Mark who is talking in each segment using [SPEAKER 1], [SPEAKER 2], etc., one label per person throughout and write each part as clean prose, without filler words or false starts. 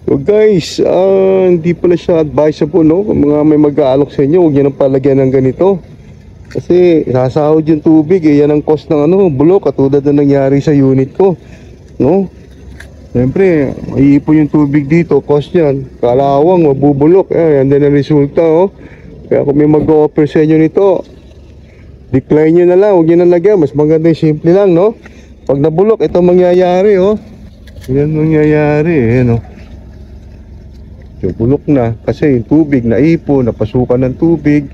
[SPEAKER 1] So guys, hindi pala siya advisable, no? Kung mga may mag-aalok sa inyo, huwag nyo nang palagyan ng ganito. Kasi sasahod yung tubig, yan ang cost ng bulok, katulad na nangyari sa unit ko, no? Siyempre, maiipon yung tubig dito, cost yan. Kalawang, mabubulok, yan din ang resulta, oh. Kaya kung may mag-offer sa inyo nito, decline nyo na lang, huwag nyo na lagyan. Mas maganda yung simple lang, no? Pag nabulok, ito mangyayari, oh. Yan mangyayari, no? So, bulok na kasi yung tubig naipon, napasukan ng tubig.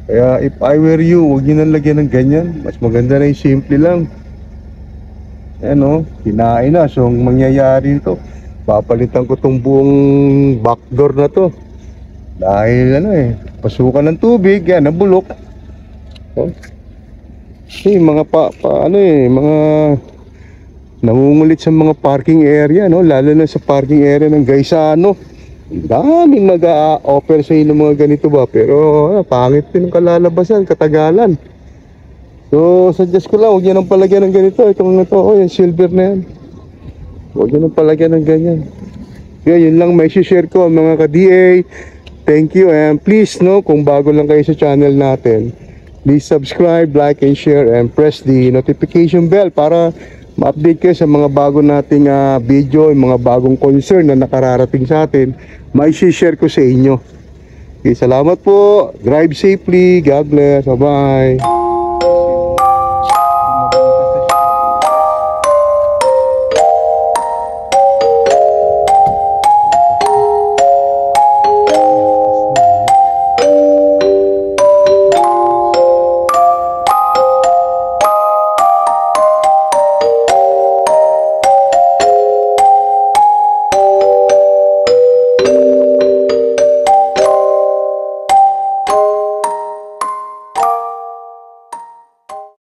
[SPEAKER 1] Kaya if I were you, huwag nyo nang lagyan ng ganyan. Mas maganda na yung simple lang. Ayan o, kinain na. So ang mangyayari ito, papalitan ko tong buong backdoor na to. Dahil pasukan ng tubig, yan, nabulok. So, mga mga nangungulit sa mga parking area, no? Lalo na sa parking area ng Gaisano. Daming mag-a-offer sa inyo mga ganito ba, pero pangit din ang kalalabasan, katagalan. So suggest ko lang, huwag nyo nang palagyan ng ganito. Itong yung silver na yan, huwag nyo nang palagyan ng ganyan. Kaya yun lang may share ko mga ka-DA. Thank you, and please, no, kung bago lang kayo sa channel natin, please subscribe, like and share, and press the notification bell para ma-update kayo sa mga bago nating video, yung mga bagong concern na nakararating sa atin, may share ko sa inyo. Okay, salamat po. Drive safely. God bless. Bye-bye.